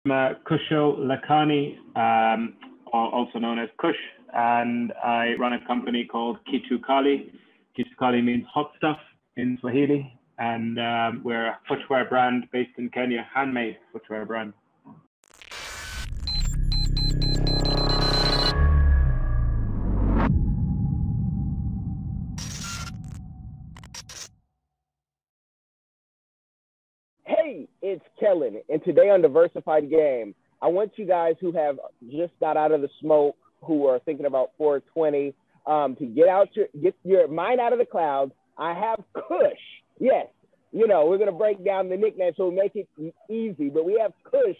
Kushil Lakhani, also known as Kush, and I run a company called Kitu Kali. Kitu Kali means hot stuff in Swahili, and we're a footwear brand based in Kenya, handmade footwear brand. Hey, it's Kellen, and today on Diversified Game, I want you guys who have just got out of the smoke, who are thinking about 420, to get your mind out of the clouds. I have Kush. Yes, we're going to break down the nickname so we make it easy, but we have Kush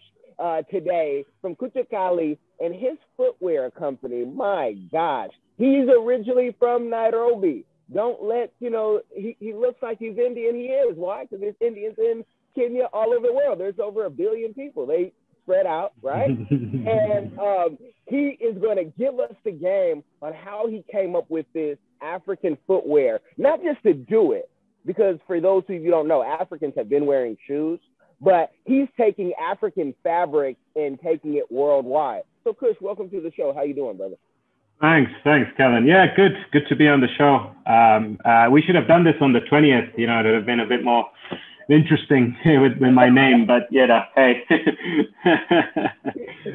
today from Kutu Kali and his footwear company. My gosh, he's originally from Nairobi. Don't let, he looks like he's Indian. He is. Why? Because there's Indians in Kenya all over the world. There's over 1 billion people. They spread out, right? And he is going to give us the game on how he came up with this African footwear, not just to do it, because for those of you who don't know, Africans have been wearing shoes, but he's taking African fabric and taking it worldwide. So, Kush, welcome to the show. How you doing, brother? Thanks, Kellen. Yeah, good to be on the show. We should have done this on the 20th. It would have been a bit more interesting with my name, but hey.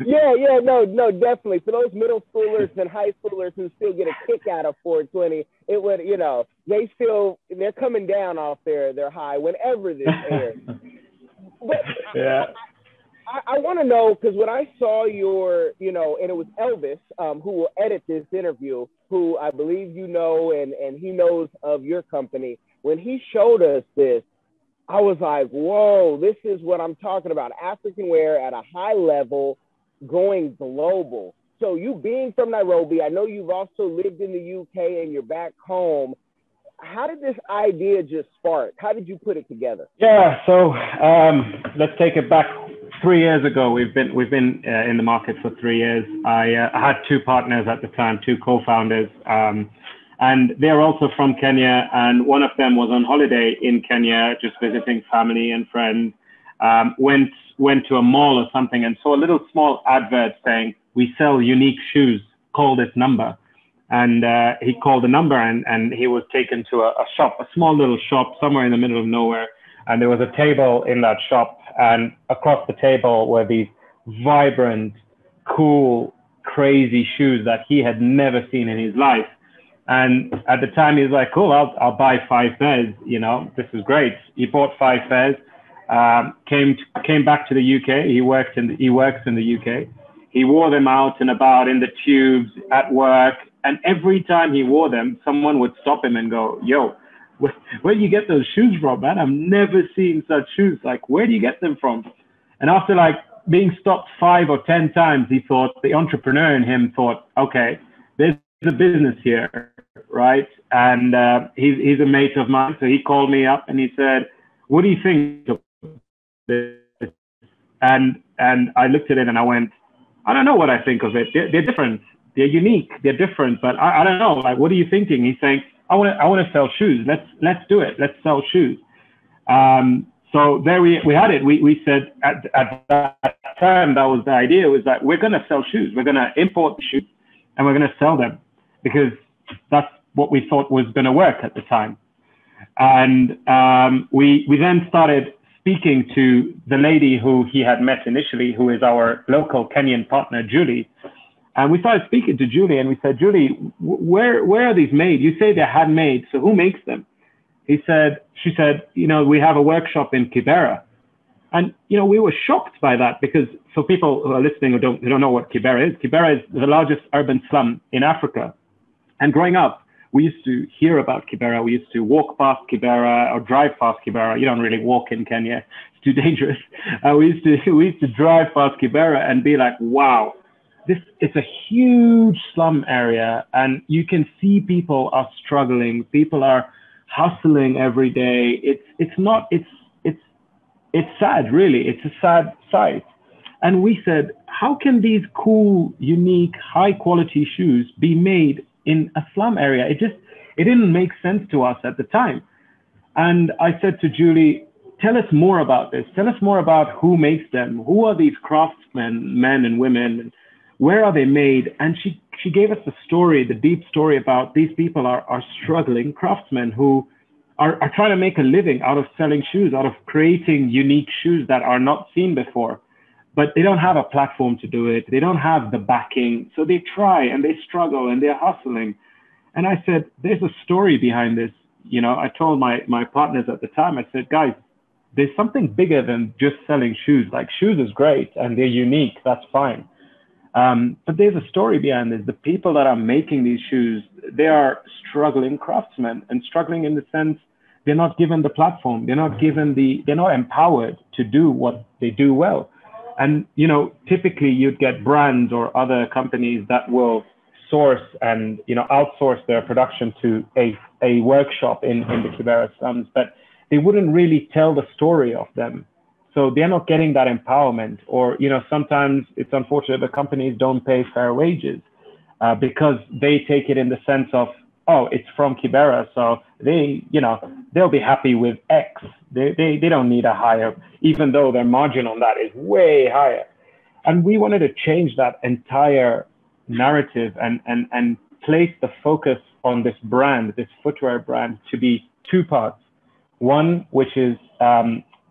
No, definitely. For those middle schoolers and high schoolers who still get a kick out of 420, it would, they're coming down off their high whenever this airs. But yeah. I want to know, because when I saw your, and it was Elvis, who will edit this interview, who I believe and he knows of your company. When he showed us this, I was like, whoa, this is what I'm talking about. African wear at a high level, going global. So you being from Nairobi, I know you've also lived in the UK and you're back home. How did this idea just spark? How did you put it together? Yeah, so let's take it back 3 years ago. We've been in the market for 3 years. I had two partners at the time, two co-founders, and they're also from Kenya. And one of them was on holiday in Kenya, just visiting family and friends. Went to a mall or something and saw a little small advert saying, "We sell unique shoes. Call this number." And he called the number and he was taken to a shop, a small little shop somewhere in the middle of nowhere. And there was a table in that shop, and across the table were these vibrant, cool, crazy shoes that he had never seen in his life. And at the time he was like, cool, I'll buy 5 pairs. This is great. He bought 5 pairs, came back to the UK. He works in the UK. He wore them out and about in the tubes at work. And every time he wore them, someone would stop him and go, yo, where do you get those shoes from, man? I've never seen such shoes. Like, where do you get them from? And after being stopped 5 or 10 times, he thought, the entrepreneur in him thought, okay, there's a business here, right? And he's a mate of mine. So he called me up and he said, what do you think of this? And I looked at it and I went, I don't know what I think of it. They're different. They're unique. They're different. But I don't know. Like, what are you thinking? He's saying, I want to sell shoes. Let's do it. Let's sell shoes. So there we had it. We said at that time, that was the idea, was that we're going to sell shoes. We're going to import the shoes and we're going to sell them because that's what we thought was going to work at the time. And we then started speaking to the lady who he had met initially, who is our local Kenyan partner, Julie. And we started speaking to Julie and we said, Julie, where are these made? You say they're handmade, so who makes them? She said, we have a workshop in Kibera. And, we were shocked by that because for people who are listening who don't know what Kibera is the largest urban slum in Africa. And growing up, we used to hear about Kibera. We used to walk past Kibera or drive past Kibera. You don't really walk in Kenya. It's too dangerous. We used to drive past Kibera and be like, wow. It's a huge slum area, and you can see people are struggling. People are hustling every day. It's sad, really. It's a sad sight. And we said, how can these cool, unique, high quality shoes be made in a slum area? It didn't make sense to us at the time. And I said to Julie, tell us more about this. Tell us more about who makes them. Who are these craftsmen, men and women? Where are they made? And she gave us the story, the deep story about these people are struggling craftsmen who are trying to make a living out of selling shoes, out of creating unique shoes that are not seen before. But they don't have a platform to do it. They don't have the backing. So they try and they struggle and they're hustling. And I said, there's a story behind this. I told my partners at the time, I said, guys, there's something bigger than just selling shoes. Like, shoes is great and they're unique. That's fine. But there's a story behind this. The people that are making these shoes, they are struggling craftsmen, and struggling in the sense they're not given the platform. They're not empowered to do what they do well. And, typically you'd get brands or other companies that will source and, outsource their production to a workshop in the Kibera slums, but they wouldn't really tell the story of them. So they're not getting that empowerment, or, sometimes it's unfortunate the companies don't pay fair wages because they take it in the sense of, oh, it's from Kibera, so they'll be happy with X. They don't need a higher, even though their margin on that is way higher. And we wanted to change that entire narrative and place the focus on this brand, this footwear brand, to be two parts. One, which is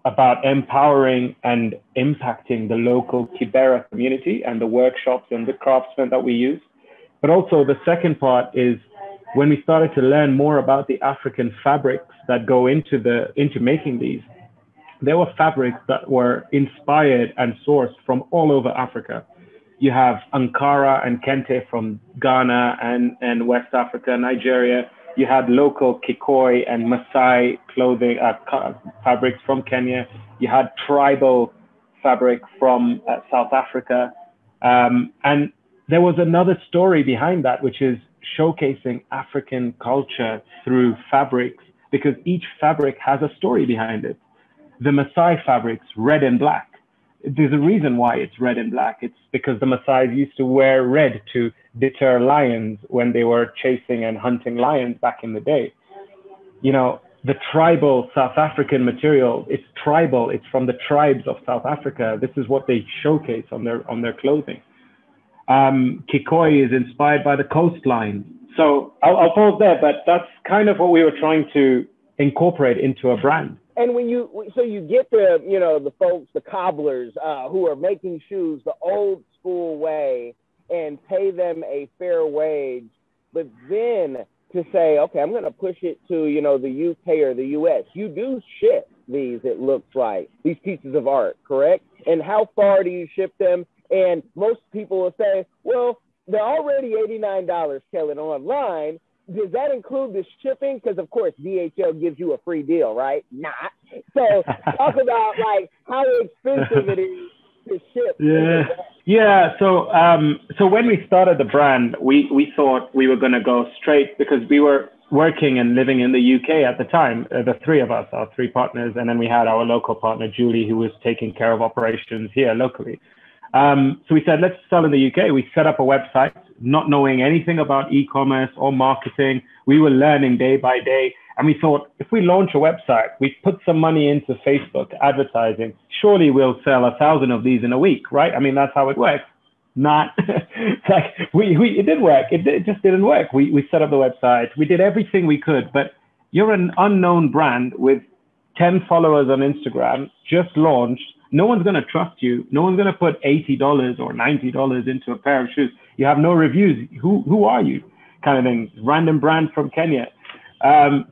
about empowering and impacting the local Kibera community and the workshops and the craftsmen that we use. But also the second part is when we started to learn more about the African fabrics that go into making these. There were fabrics that were inspired and sourced from all over Africa. You have Ankara and Kente from Ghana and West Africa, Nigeria. You had local Kikoi and Maasai clothing fabrics from Kenya. You had tribal fabric from South Africa. And there was another story behind that, which is showcasing African culture through fabrics, because each fabric has a story behind it. The Maasai fabrics, red and black. There's a reason why it's red and black. It's because the Maasai used to wear red to deter lions when they were chasing and hunting lions back in the day. The tribal South African material, it's tribal. It's from the tribes of South Africa. This is what they showcase on their clothing. Kikoi is inspired by the coastline. So I'll pause there, but that's kind of what we were trying to incorporate into a brand. And so you get the folks, the cobblers who are making shoes the old school way and pay them a fair wage, but then to say, okay, I'm going to push it to, the UK or the US. You do ship these, it looks like, these pieces of art, correct? And how far do you ship them? And most people will say, well, they're already $89, Kellen, online. Does that include the shipping? Because, of course, DHL gives you a free deal, right? Not. So talk about, how expensive it is to ship. Yeah. So when we started the brand, we thought we were going to go straight, because we were working and living in the UK at the time, the three of us, our three partners. And then we had our local partner, Julie, who was taking care of operations here locally. So we said, let's sell in the UK. We set up a website, not knowing anything about e-commerce or marketing. We were learning day by day. And we thought, if we launch a website, we put some money into Facebook advertising, surely we'll sell 1,000 of these in a week, right? I mean, that's how it works. Not it did work. It just didn't work. We set up the website. We did everything we could, but you're an unknown brand with 10 followers on Instagram, just launched. No one's going to trust you. No one's going to put $80 or $90 into a pair of shoes. You have no reviews. Who are you? Kind of thing. Random brand from Kenya.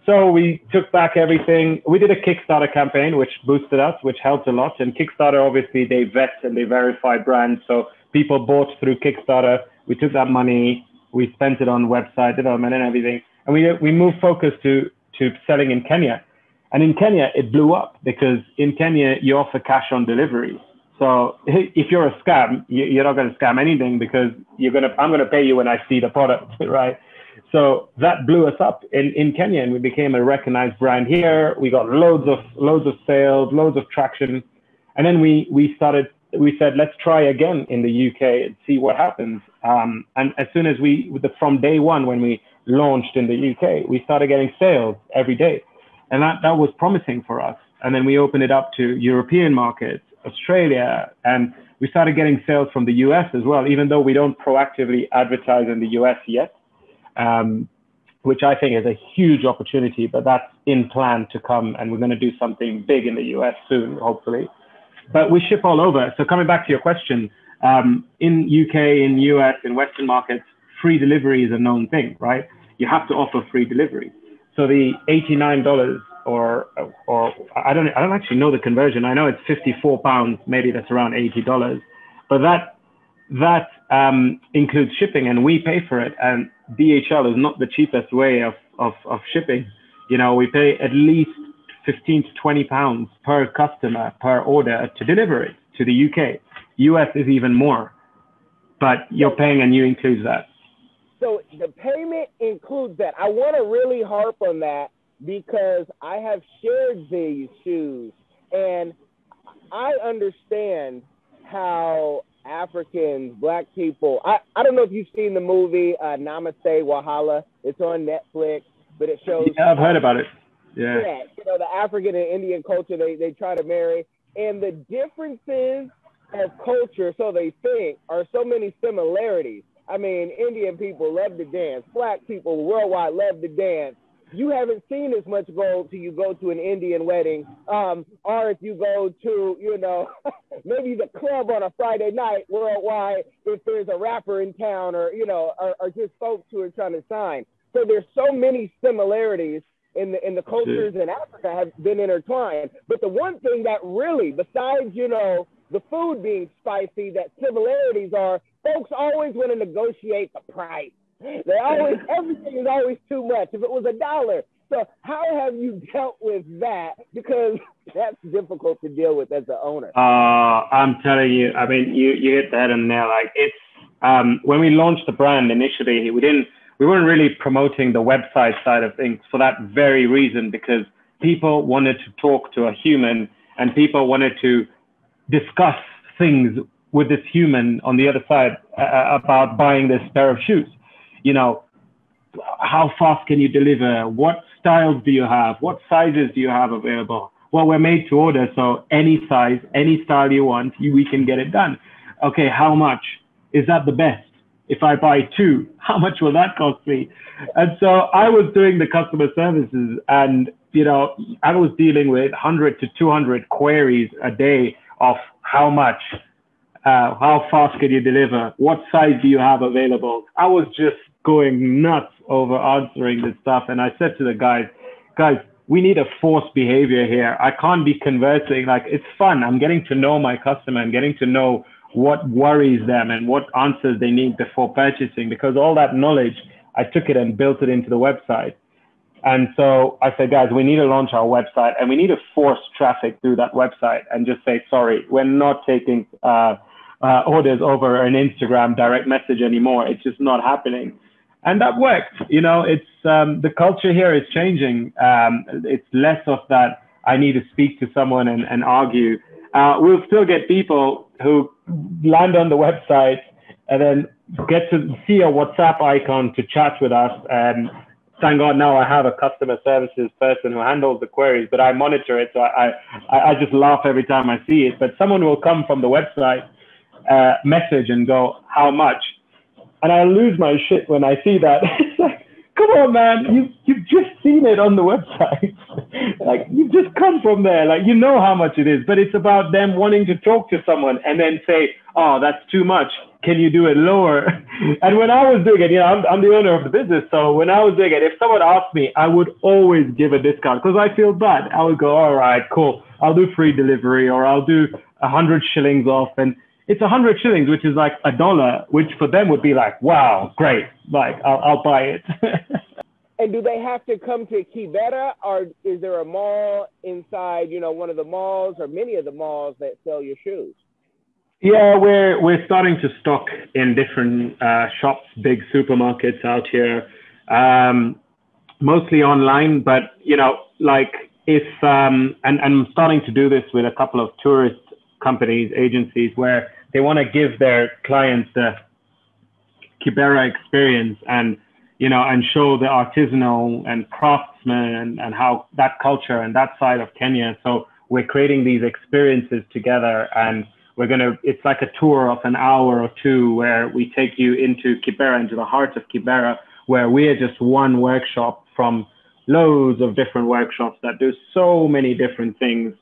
So we took back everything. We did a Kickstarter campaign, which boosted us, which helped a lot. And Kickstarter, obviously, they vet and they verify brands. So people bought through Kickstarter. We took that money. We spent it on website development and everything. And we moved focus to selling in Kenya. And in Kenya, it blew up, because in Kenya, you offer cash on delivery. So if you're a scam, you're not going to scam anything, because I'm going to pay you when I see the product, right? So that blew us up in Kenya, and we became a recognized brand here. We got loads of sales, loads of traction. And then we said, let's try again in the UK and see what happens. And as soon as from day one, when we launched in the UK, we started getting sales every day. And that was promising for us. And then we opened it up to European markets, Australia, and we started getting sales from the US as well, even though we don't proactively advertise in the US yet, which I think is a huge opportunity, but that's in plan to come. And we're going to do something big in the US soon, hopefully. But we ship all over. So coming back to your question, in UK, in US, in Western markets, free delivery is a known thing, right? You have to offer free delivery. So the $89 or I don't actually know the conversion. I know it's 54 pounds, maybe that's around $80, but that includes shipping, and we pay for it. And DHL is not the cheapest way of shipping. You know, we pay at least 15 to 20 pounds per customer per order to deliver it to the UK. US is even more, but you're paying and you include that. So the payment includes that. I want to really harp on that because I have shared these shoes, and I understand how Africans, Black people, I don't know if you've seen the movie Namaste Wahala. It's on Netflix, but it shows. Yeah, I've heard about it. Yeah. Yeah, you know, the African and Indian culture, they try to marry, and the differences of culture, so they think, are so many similarities. I mean, Indian people love to dance. Black people worldwide love to dance. You haven't seen as much gold till you go to an Indian wedding, or if you go to, you know, maybe the club on a Friday night worldwide if there's a rapper in town, or, you know, or just folks who are trying to sign. So there's so many similarities in the cultures in Africa have been intertwined. But the one thing that really, besides, you know, the food being spicy, that similarities are, folks always want to negotiate the price. They always, everything is always too much. If it was $1. So how have you dealt with that? Because that's difficult to deal with as an owner. I'm telling you, I mean, you hit the head on the nail. Like, it's when we launched the brand initially, we weren't really promoting the website side of things for that very reason, because people wanted to talk to a human, and people wanted to discuss things with this human on the other side about buying this pair of shoes. You know, how fast can you deliver? What styles do you have? What sizes do you have available? Well, we're made to order, so any size, any style you want, we can get it done. Okay, how much? Is that the best? If I buy 2, how much will that cost me? And so I was doing the customer services, and, you know, I was dealing with 100 to 200 queries a day of how much, how fast can you deliver? What size do you have available? I was just going nuts over answering this stuff. And I said to the guys, we need a forced behavior here. I can't be conversing. Like, it's fun. I'm getting to know my customer and getting to know what worries them and what answers they need before purchasing, because all that knowledge, I took it and built it into the website. And so I said, guys, we need to launch our website, and we need to force traffic through that website and just say, sorry, we're not taking orders over an Instagram direct message anymore. It's just not happening. And that worked. You know, it's the culture here is changing. It's less of that I need to speak to someone and argue. We'll still get people who land on the website and then get to see a WhatsApp icon to chat with us. And thank God now I have a customer services person who handles the queries, but I monitor it. So I just laugh every time I see it. But someone will come from the website, message and go, how much? And I lose my shit when I see that. It's like, come on, man, you've just seen it on the website. Like, you just come from there. Like, you know how much it is, but it's about them wanting to talk to someone and then say, oh, that's too much. Can you do it lower? And when I was doing it, you know, I'm the owner of the business. So when I was doing it, if someone asked me, I would always give a discount because I feel bad. I would go, all right, cool. I'll do free delivery, or I'll do 100 shillings off. And it's 100 shillings, which is like $1, which for them would be like, wow, great. Like, I'll buy it. And do they have to come to Kibera, or is there a mall inside, you know, one of the malls or many of the malls that sell your shoes? Yeah, we're starting to stock in different shops, big supermarkets out here, mostly online. But, you know, like if, and I'm starting to do this with a couple of tourist companies, agencies, where they want to give their clients the Kibera experience. And, and show the artisanal and craftsmen and how that culture and that side of Kenya. So we're creating these experiences together, and it's like a tour of an hour or two where we take you into Kibera, into the heart of Kibera, where we are just one workshop from loads of different workshops that do so many different things.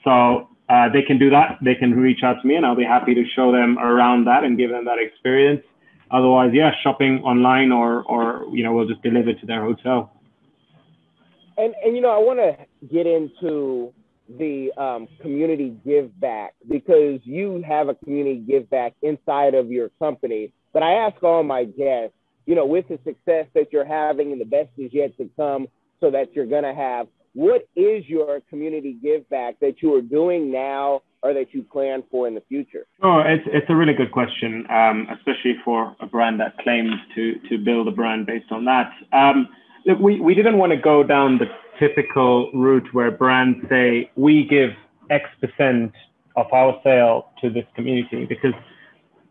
So they can do that. They can reach out to me, and I'll be happy to show them around that and give them that experience. Otherwise, yeah, shopping online or we'll just deliver to their hotel. And I want to get into the community give back, because you have a community give back inside of your company. But I ask all my guests, with the success that you're having and the best is yet to come, so that you're going to have, what is your community give back that you are doing now or that you plan for in the future? Oh, it's a really good question, especially for a brand that claims to build a brand based on that. Look, we didn't want to go down the typical route where brands say we give X% of our sale to this community, because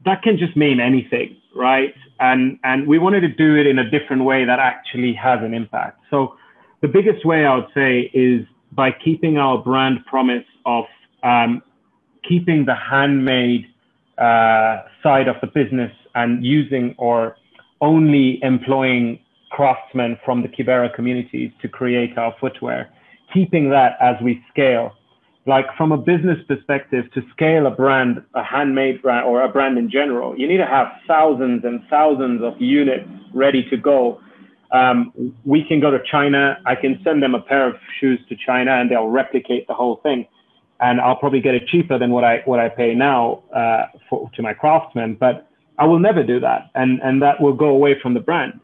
that can just mean anything, right? And we wanted to do it in a different way that actually has an impact. So the biggest way I would say is by keeping our brand promise of keeping the handmade side of the business and using or only employing craftsmen from the Kibera communities to create our footwear, keeping that as we scale. Like from a business perspective, to scale a brand, a handmade brand or a brand in general, you need to have thousands and thousands of units ready to go. We can go to China. I can send them a pair of shoes to China and they'll replicate the whole thing. And I'll probably get it cheaper than what I pay now to my craftsmen, but I will never do that. And that will go away from the brand.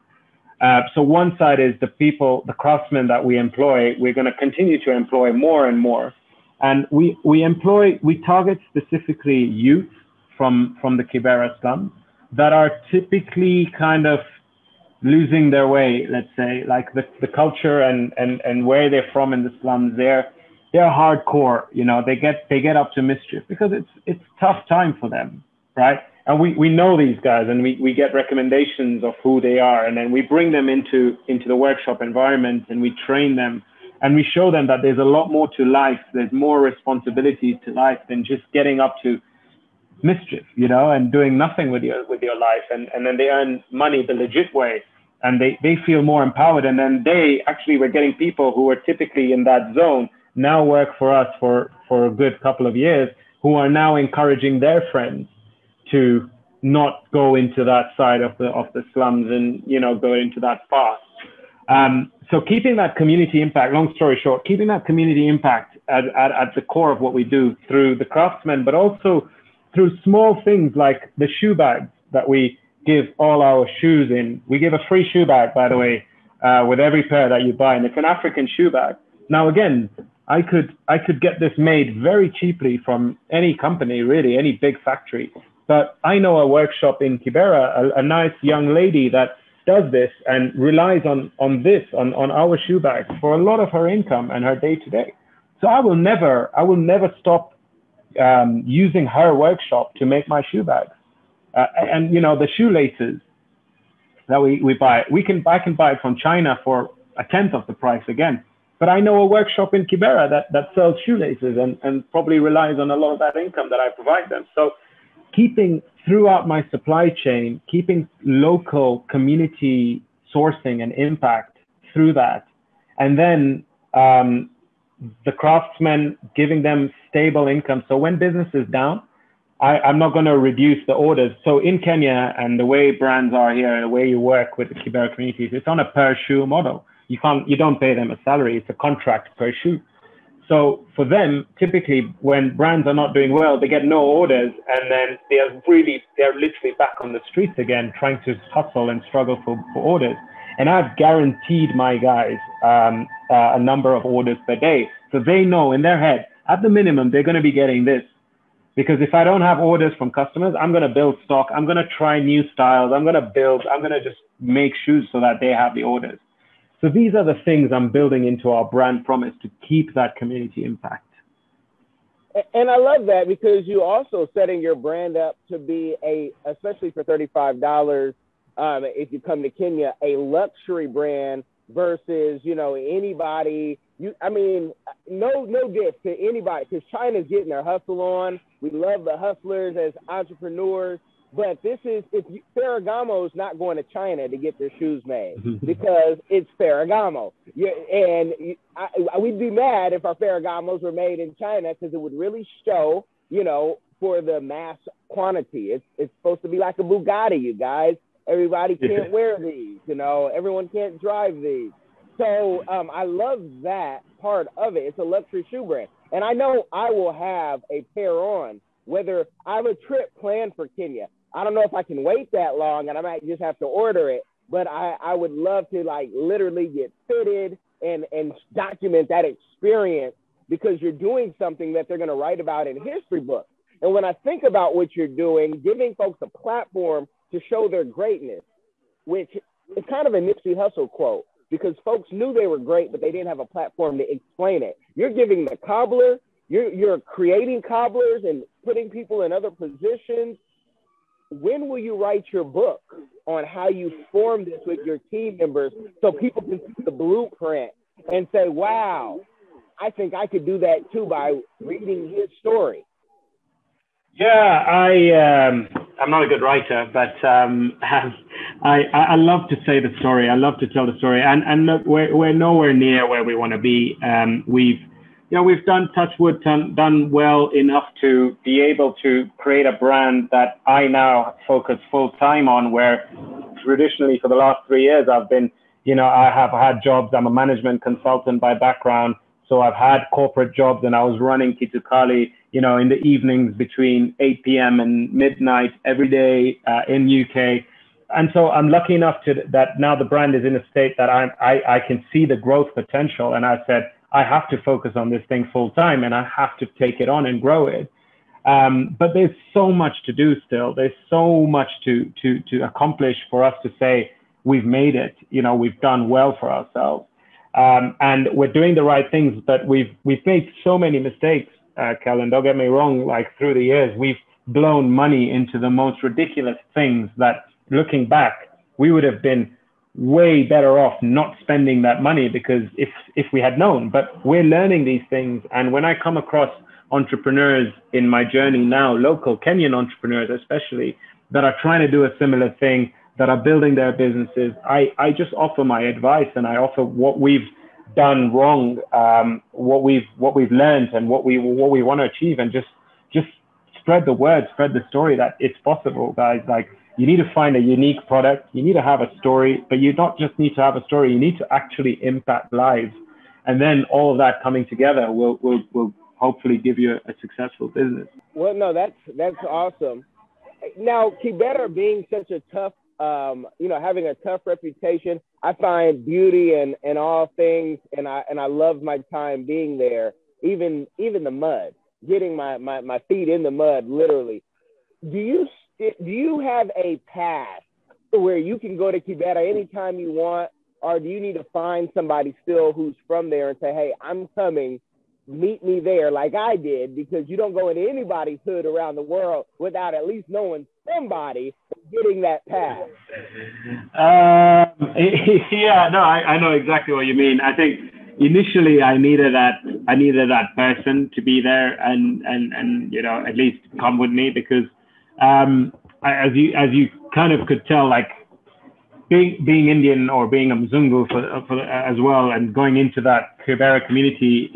So one side is the people, the craftsmen that we employ, we're going to continue to employ more and more. And we target specifically youth from the Kibera slums that are typically kind of losing their way, let's say, like the culture and where they're from in the slums, they're hardcore, they get up to mischief because it's tough time for them, right? And we know these guys, and we get recommendations of who they are, and then we bring them into the workshop environment, and we train them, and we show them that there's a lot more to life. There's more responsibilities to life than just getting up to mischief, and doing nothing with your life, and then they earn money the legit way, and they feel more empowered, and then we're getting people who are typically in that zone now work for us for a good couple of years, who are now encouraging their friends to not go into that side of the slums and go into that fast. So keeping that community impact, long story short, keeping that community impact at the core of what we do through the craftsmen, but also through small things like the shoe bags that we give all our shoes in. We give a free shoe bag, by the way, with every pair that you buy, and it's an African shoe bag. Now, again, I could get this made very cheaply from any company, really, any big factory. But I know a workshop in Kibera, a nice young lady that does this and relies on our shoe bags for a lot of her income and her day to day. So I will never stop using her workshop to make my shoe bags. And the shoelaces that we buy, I can buy it from China for a tenth of the price again. But I know a workshop in Kibera that sells shoelaces and probably relies on a lot of that income that I provide them. So keeping throughout my supply chain, keeping local community sourcing and impact through that. And then the craftsmen, giving them stable income. So when business is down, I'm not going to reduce the orders. So in Kenya, and the way brands are here, the way you work with the Kibera communities, it's on a per shoe model. You don't pay them a salary. It's a contract per shoe. So for them, typically when brands are not doing well, they get no orders, and then they're literally back on the streets again, trying to hustle and struggle for orders. And I've guaranteed my guys a number of orders per day. So they know in their head, at the minimum, they're going to be getting this. Because if I don't have orders from customers, I'm going to build stock. I'm going to try new styles. I'm going to just make shoes so that they have the orders. So these are the things I'm building into our brand promise to keep that community impact. And I love that, because you also setting your brand up to be especially for $35, if you come to Kenya, a luxury brand versus, anybody. No diss to anybody, because China's getting their hustle on. We love the hustlers as entrepreneurs, but Ferragamo's not going to China to get their shoes made because it's Ferragamo. We'd be mad if our Ferragamos were made in China, because it would really show, for the mass quantity. It's supposed to be like a Bugatti, you guys. Everybody can't wear these, everyone can't drive these. So I love that part of it. It's a luxury shoe brand. And I know I will have a pair on, whether I have a trip planned for Kenya. I don't know if I can wait that long, and I might just have to order it, but I would love to literally get fitted and document that experience, because you're doing something that they're going to write about in history books. And when I think about what you're doing, giving folks a platform to show their greatness, which is kind of a Nipsey Hussle quote, because folks knew they were great, but they didn't have a platform to explain it. You're giving the cobbler, you're creating cobblers and putting people in other positions. When will you write your book on how you form this with your team members, so people can see the blueprint and say, wow, I think I could do that too by reading his story? Yeah, I'm not a good writer, but I love to say the story. I love to tell the story, and look, we're nowhere near where we want to be. We've done, touch wood, done well enough to be able to create a brand that I now focus full time on, where traditionally for the last 3 years I've been, I have had jobs. I'm a management consultant by background. So I've had corporate jobs, and I was running Kitukali, in the evenings between 8 p.m. and midnight every day in UK. And so I'm lucky enough that now the brand is in a state that I can see the growth potential. And I said, I have to focus on this thing full time, and I have to take it on and grow it. But there's so much to do still. There's so much to accomplish for us to say we've made it. We've done well for ourselves. And we're doing the right things, but we've made so many mistakes, Kellen, don't get me wrong. Through the years, we've blown money into the most ridiculous things that, looking back, we would have been way better off not spending that money, because if we had known. But we're learning these things. And when I come across entrepreneurs in my journey now, local Kenyan entrepreneurs especially, that are trying to do a similar thing, that are building their businesses, I just offer my advice, and I offer what we've done wrong, what we've learned, and what we want to achieve, and just spread the word, spread the story that it's possible, guys. You need to find a unique product, you need to have a story, but you not just need to have a story, you need to actually impact lives, and then all of that coming together will hopefully give you a successful business. Well, no, that's awesome. Now, Kibera being such a tough, having a tough reputation, I find beauty in all things, and I love my time being there. Even the mud, getting my feet in the mud, literally. Do you have a path where you can go to Kibera anytime you want, or do you need to find somebody still who's from there and say, hey, I'm coming, meet me there, like I did? Because you don't go into anybody's hood around the world without at least knowing somebody getting that pass. Yeah, no, I know exactly what you mean. I think initially I needed that person to be there and at least come with me, because as you kind of could tell, being Indian or being a Mzungu for as well, and going into that Kibera community,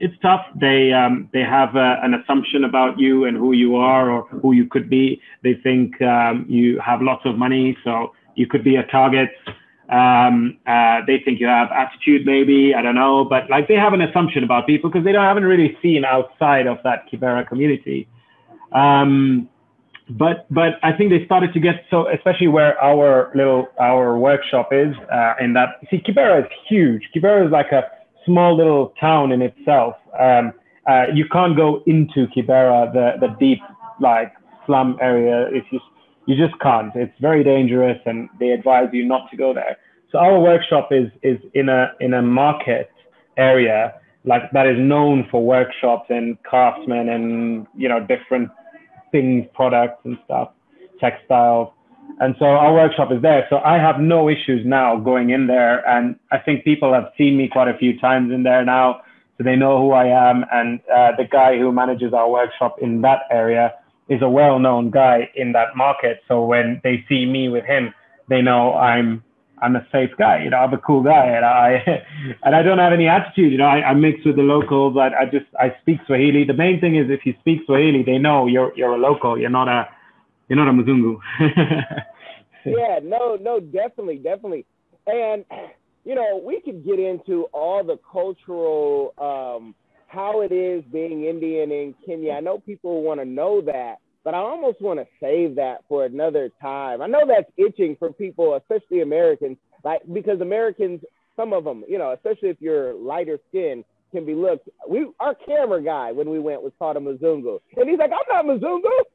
it's tough. They have an assumption about you and who you are or who you could be. They think you have lots of money, so you could be a target. They think you have attitude, maybe, I don't know, but they have an assumption about people because they haven't really seen outside of that Kibera community. But I think they started to get so, especially where our workshop is, in that, see, Kibera is huge. Kibera is like a small little town in itself. You can't go into Kibera, the deep slum area. You just can't. It's very dangerous, and they advise you not to go there. So our workshop is in a market area that is known for workshops and craftsmen and different things, products and stuff, textiles. And so our workshop is there. So I have no issues now going in there. And I think people have seen me quite a few times in there now. So they know who I am. And the guy who manages our workshop in that area is a well-known guy in that market. So when they see me with him, they know I'm a safe guy, you know, I'm a cool guy, and I don't have any attitude, you know, I mix with the locals. I speak Swahili. The main thing is if you speak Swahili, they know you're a local. You're not a Mzungu. Yeah, no, definitely. And, you know, we could get into all the cultural, how it is being Indian in Kenya. I know people want to know that, but I almost want to save that for another time. I know that's itching for people, especially Americans, like, because Americans, some of them, you know, especially if you're lighter skinned, can be looked. Our camera guy, when we went, was called a Mzungu, and he's like, "I'm not Mzungu,"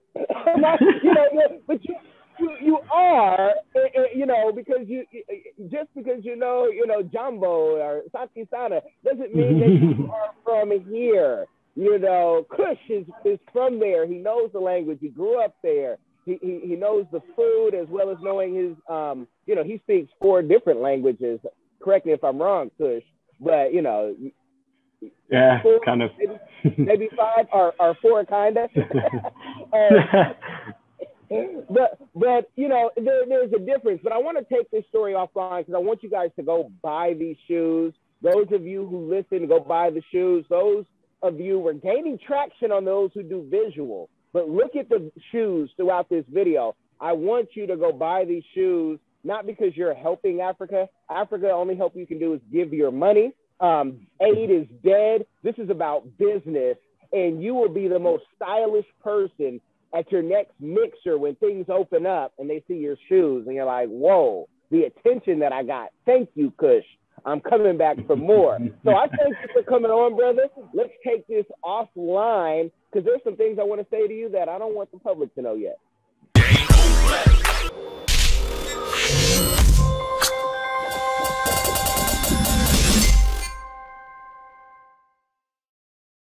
I'm not, you know, but you are, you know, because just because you know Jumbo or Santi Sana doesn't mean that you are from here. You know, Kush is from there. He knows the language. He grew up there. He knows the food as well as knowing his, you know, he speaks 4 different languages. Correct me if I'm wrong, Kush, but, you know. Yeah, 4, kind of. maybe 5 or 4, kind of. But you know, there's a difference. But I want to take this story offline because I want you guys to go buy these shoes. Those of you who listen, go buy the shoes. Those of you, we're gaining traction on those who do visual. But look at the shoes throughout this video. I want you to go buy these shoes, not because you're helping Africa. Africa, only help you can do is give your money. Aid is dead. This is about business. And you will be the most stylish person at your next mixer when things open up and they see your shoes. And you're like, whoa, the attention that I got. Thank you, Kush. I'm coming back for more. So I thank you for coming on, brother. Let's take this offline because there's some things I want to say to you that I don't want the public to know yet.